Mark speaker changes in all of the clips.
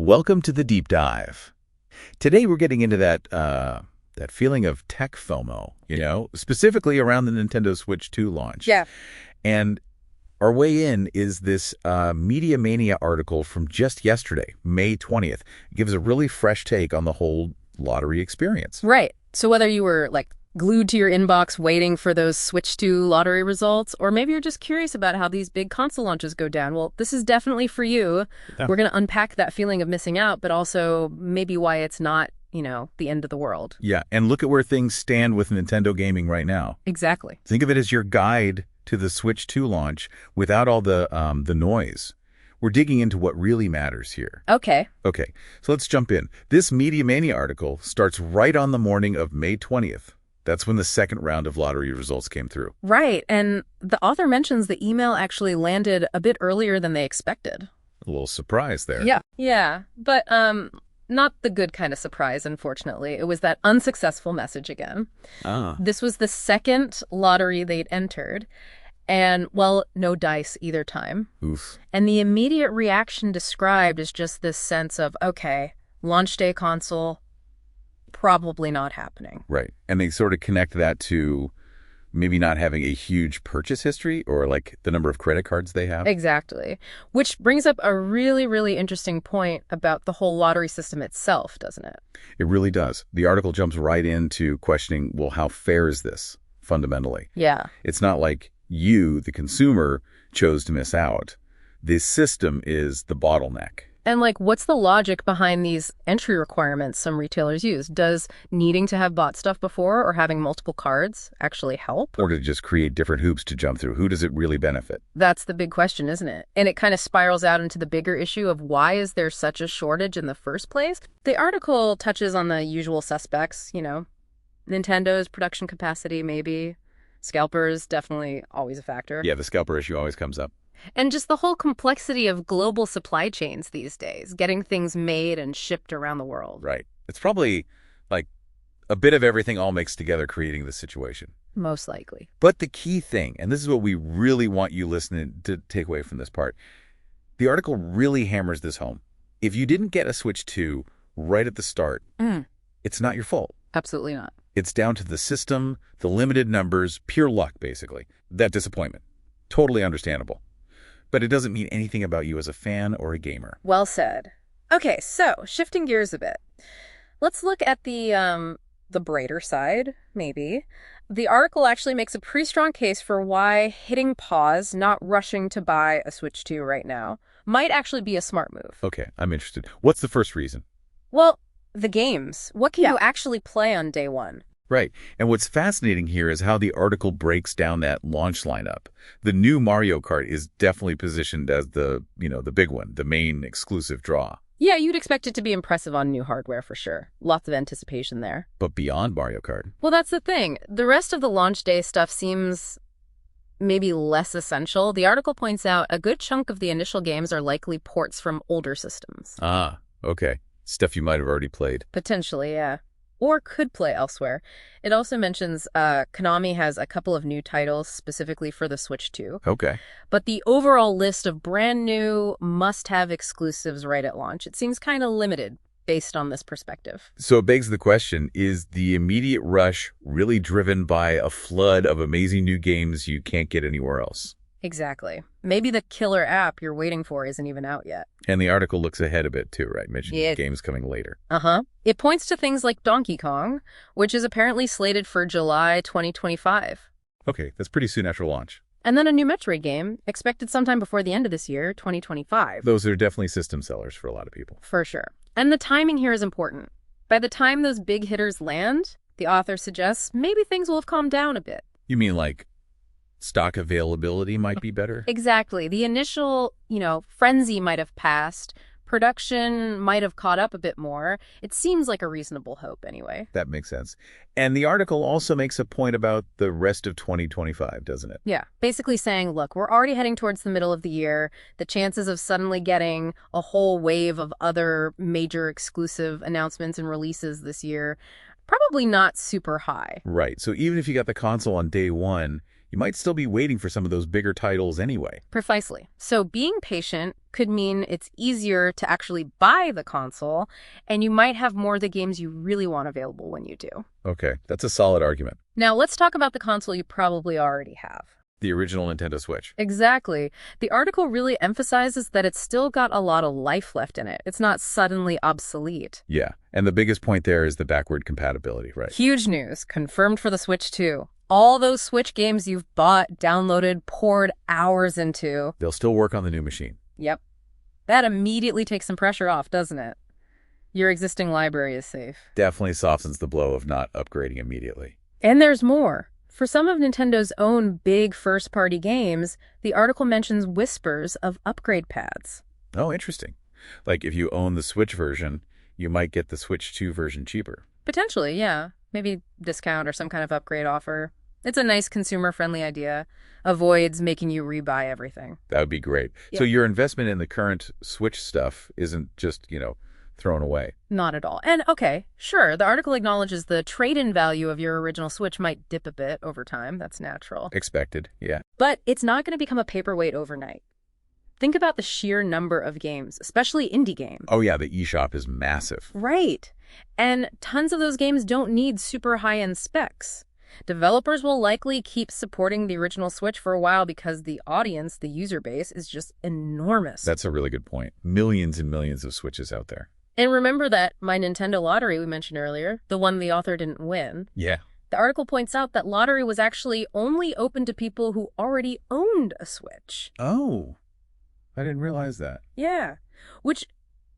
Speaker 1: Welcome to the deep dive. Today we're getting into that feeling of tech FOMO, specifically around the Nintendo Switch 2 launch.
Speaker 2: Yeah.
Speaker 1: And our way in is this Media Mania article from just yesterday, May 20th. It gives a really fresh take on the whole lottery experience.
Speaker 2: Right. So whether you were glued to your inbox waiting for those Switch 2 lottery results, or maybe you're just curious about how these big console launches go down, well, this is definitely for you.
Speaker 1: Yeah.
Speaker 2: We're going to unpack that feeling of missing out, but also maybe why it's not, the end of the world.
Speaker 1: Yeah, and look at where things stand with Nintendo gaming right now.
Speaker 2: Exactly.
Speaker 1: Think of it as your guide to the Switch 2 launch without all the noise. We're digging into what really matters here.
Speaker 2: Okay,
Speaker 1: so let's jump in. This Media Mania article starts right on the morning of May 20th. That's when the second round of lottery results came through.
Speaker 2: Right, and the author mentions the email actually landed a bit earlier than they expected.
Speaker 1: A little surprise there.
Speaker 2: Yeah, but not the good kind of surprise, unfortunately. It was that unsuccessful message again. This was the second lottery they'd entered, and, well, no dice either time.
Speaker 1: Oof.
Speaker 2: And the immediate reaction described is just this sense of, okay, launch day console, probably not happening.
Speaker 1: Right. And they sort of connect that to maybe not having a huge purchase history or the number of credit cards they have.
Speaker 2: Exactly. Which brings up a really, really interesting point about the whole lottery system itself, doesn't it?
Speaker 1: It really does. The article jumps right into questioning, well, how fair is this fundamentally?
Speaker 2: Yeah.
Speaker 1: It's not like you, the consumer, chose to miss out. This system is the bottleneck.
Speaker 2: And what's the logic behind these entry requirements some retailers use? Does needing to have bought stuff before or having multiple cards actually help?
Speaker 1: Or to just create different hoops to jump through? Who does it really benefit?
Speaker 2: That's the big question, isn't it? And it kind of spirals out into the bigger issue of why is there such a shortage in the first place? The article touches on the usual suspects, Nintendo's production capacity, maybe. Scalpers, definitely always a factor.
Speaker 1: Yeah, the scalper issue always comes up.
Speaker 2: And just the whole complexity of global supply chains these days, getting things made and shipped around the world.
Speaker 1: Right. It's probably a bit of everything all mixed together creating this situation.
Speaker 2: Most likely.
Speaker 1: But the key thing, and this is what we really want you listening to take away from this part, the article really hammers this home. If you didn't get a Switch 2 right at the start, it's not your fault.
Speaker 2: Absolutely not.
Speaker 1: It's down to the system, the limited numbers, pure luck, basically. That disappointment. Totally understandable. But it doesn't mean anything about you as a fan or a gamer.
Speaker 2: Well said. Okay, so shifting gears a bit. Let's look at the brighter side, maybe. The article actually makes a pretty strong case for why hitting pause, not rushing to buy a Switch 2 right now, might actually be a smart move.
Speaker 1: Okay, I'm interested. What's the first reason?
Speaker 2: Well, the games. What can you actually play on day one?
Speaker 1: Right. And what's fascinating here is how the article breaks down that launch lineup. The new Mario Kart is definitely positioned as the big one, the main exclusive draw.
Speaker 2: Yeah, you'd expect it to be impressive on new hardware for sure. Lots of anticipation there.
Speaker 1: But beyond Mario Kart.
Speaker 2: Well, that's the thing. The rest of the launch day stuff seems maybe less essential. The article points out a good chunk of the initial games are likely ports from older systems.
Speaker 1: Ah, okay. Stuff you might have already played.
Speaker 2: Potentially, yeah. Or could play elsewhere. It also mentions Konami has a couple of new titles specifically for the Switch 2.
Speaker 1: Okay.
Speaker 2: But the overall list of brand new must-have exclusives right at launch, it seems kind of limited based on this perspective.
Speaker 1: So it begs the question, is the immediate rush really driven by a flood of amazing new games you can't get anywhere else?
Speaker 2: Exactly. Maybe the killer app you're waiting for isn't even out yet.
Speaker 1: And the article looks ahead a bit too, right? Mentioning games coming later.
Speaker 2: It points to things like Donkey Kong, which is apparently slated for July 2025.
Speaker 1: Okay, that's pretty soon after launch.
Speaker 2: And then a new Metroid game, expected sometime before the end of this year, 2025.
Speaker 1: Those are definitely system sellers for a lot of people.
Speaker 2: For sure. And the timing here is important. By the time those big hitters land, the author suggests maybe things will have calmed down a bit.
Speaker 1: You mean stock availability might be better?
Speaker 2: Exactly. The initial, frenzy might have passed. Production might have caught up a bit more. It seems like a reasonable hope anyway.
Speaker 1: That makes sense. And the article also makes a point about the rest of 2025, doesn't it?
Speaker 2: Yeah. Basically saying, look, we're already heading towards the middle of the year. The chances of suddenly getting a whole wave of other major exclusive announcements and releases this year, probably not super high.
Speaker 1: Right. So even if you got the console on day one, you might still be waiting for some of those bigger titles anyway.
Speaker 2: Precisely. So being patient could mean it's easier to actually buy the console, and you might have more of the games you really want available when you do.
Speaker 1: Okay, that's a solid argument.
Speaker 2: Now let's talk about the console you probably already have.
Speaker 1: The original Nintendo Switch.
Speaker 2: Exactly. The article really emphasizes that it's still got a lot of life left in it. It's not suddenly obsolete.
Speaker 1: Yeah, and the biggest point there is the backward compatibility, right?
Speaker 2: Huge news. Confirmed for the Switch 2. All those Switch games you've bought, downloaded, poured hours into.
Speaker 1: They'll still work on the new machine.
Speaker 2: Yep. That immediately takes some pressure off, doesn't it? Your existing library is safe.
Speaker 1: Definitely softens the blow of not upgrading immediately.
Speaker 2: And there's more. For some of Nintendo's own big first-party games, the article mentions whispers of upgrade paths.
Speaker 1: Oh, interesting. Like if you own the Switch version, you might get the Switch 2 version cheaper.
Speaker 2: Potentially, yeah. Maybe discount or some kind of upgrade offer. It's a nice consumer-friendly idea. Avoids making you rebuy everything.
Speaker 1: That would be great.
Speaker 2: Yeah.
Speaker 1: So your investment in the current Switch stuff isn't just, thrown away.
Speaker 2: Not at all. And okay, sure, the article acknowledges the trade-in value of your original Switch might dip a bit over time. That's natural.
Speaker 1: Expected, yeah.
Speaker 2: But it's not going to become a paperweight overnight. Think about the sheer number of games, especially indie games.
Speaker 1: Oh yeah, the eShop is massive.
Speaker 2: Right. And tons of those games don't need super high-end specs. Developers will likely keep supporting the original Switch for a while because the audience, the user base, is just enormous.
Speaker 1: That's a really good point. Millions and millions of Switches out there.
Speaker 2: And remember that My Nintendo Lottery we mentioned earlier, the one the author didn't win.
Speaker 1: Yeah.
Speaker 2: The article points out that lottery was actually only open to people who already owned a Switch.
Speaker 1: Oh, I didn't realize that.
Speaker 2: Yeah, which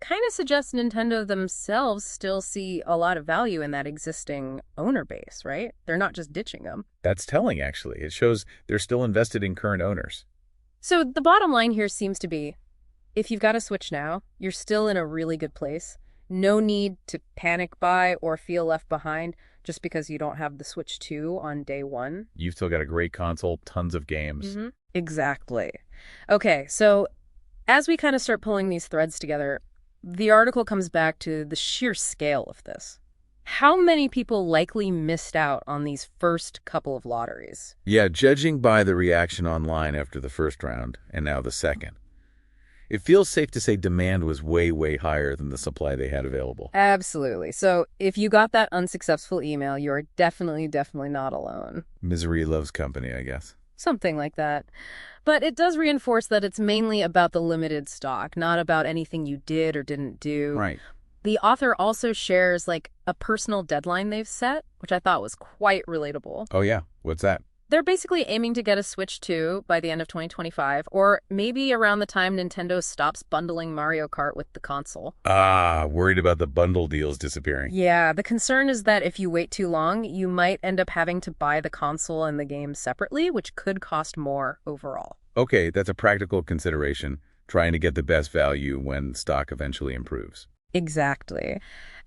Speaker 2: kind of suggests Nintendo themselves still see a lot of value in that existing owner base, right? They're not just ditching them.
Speaker 1: That's telling, actually. It shows they're still invested in current owners.
Speaker 2: So the bottom line here seems to be, if you've got a Switch now, you're still in a really good place. No need to panic buy or feel left behind just because you don't have the Switch 2 on day one.
Speaker 1: You've still got a great console, tons of games.
Speaker 2: Mm-hmm. Exactly. Okay, so as we kind of start pulling these threads together, the article comes back to the sheer scale of this. How many people likely missed out on these first couple of lotteries?
Speaker 1: Yeah, judging by the reaction online after the first round and now the second, it feels safe to say demand was way, way higher than the supply they had available.
Speaker 2: Absolutely. So if you got that unsuccessful email, you're definitely not alone.
Speaker 1: Misery loves company, I guess.
Speaker 2: Something like that. But it does reinforce that it's mainly about the limited stock, not about anything you did or didn't do.
Speaker 1: Right.
Speaker 2: The author also shares a personal deadline they've set, which I thought was quite relatable.
Speaker 1: Oh, yeah. What's that?
Speaker 2: They're basically aiming to get a Switch 2 by the end of 2025, or maybe around the time Nintendo stops bundling Mario Kart with the console.
Speaker 1: Ah, worried about the bundle deals disappearing.
Speaker 2: Yeah, the concern is that if you wait too long, you might end up having to buy the console and the game separately, which could cost more overall.
Speaker 1: Okay, that's a practical consideration, trying to get the best value when stock eventually improves.
Speaker 2: Exactly.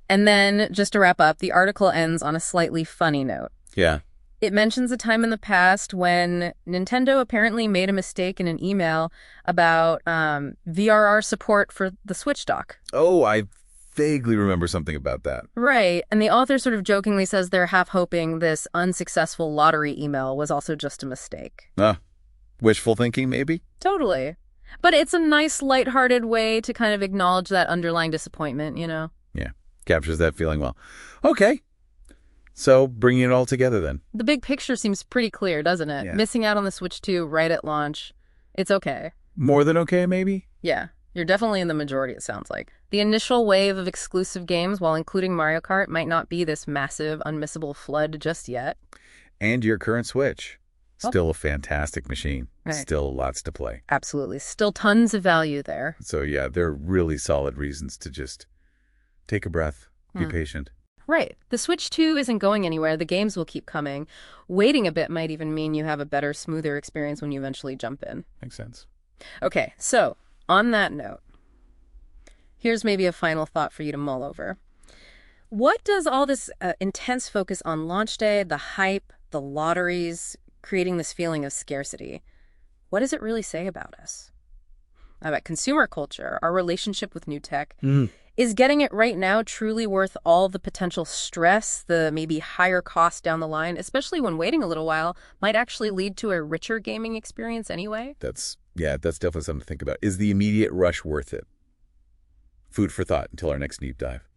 Speaker 2: And then, just to wrap up, the article ends on a slightly funny note.
Speaker 1: Yeah.
Speaker 2: It mentions a time in the past when Nintendo apparently made a mistake in an email about VRR support for the Switch dock.
Speaker 1: Oh, I vaguely remember something about that.
Speaker 2: Right, and the author sort of jokingly says they're half hoping this unsuccessful lottery email was also just a mistake.
Speaker 1: Wishful thinking, maybe?
Speaker 2: Totally. But it's a nice, lighthearted way to kind of acknowledge that underlying disappointment,
Speaker 1: Yeah, captures that feeling well. Okay. So, bringing it all together then.
Speaker 2: The big picture seems pretty clear, doesn't it?
Speaker 1: Yeah.
Speaker 2: Missing out on the Switch 2 right at launch. It's okay.
Speaker 1: More than okay, maybe?
Speaker 2: Yeah, you're definitely in the majority, it sounds like. The initial wave of exclusive games, while including Mario Kart, might not be this massive, unmissable flood just yet.
Speaker 1: And your current Switch. Still a fantastic machine.
Speaker 2: Right.
Speaker 1: Still lots to play.
Speaker 2: Absolutely. Still tons of value there.
Speaker 1: So, yeah, there are really solid reasons to just take a breath, be patient.
Speaker 2: Right. The Switch 2 isn't going anywhere. The games will keep coming. Waiting a bit might even mean you have a better, smoother experience when you eventually jump in.
Speaker 1: Makes sense.
Speaker 2: Okay, so on that note, here's maybe a final thought for you to mull over. What does all this intense focus on launch day, the hype, the lotteries, creating this feeling of scarcity, what does it really say about us? About consumer culture, our relationship with new tech, Is getting it right now truly worth all the potential stress, the maybe higher cost down the line, especially when waiting a little while might actually lead to a richer gaming experience anyway?
Speaker 1: That's definitely something to think about. Is the immediate rush worth it? Food for thought until our next deep dive.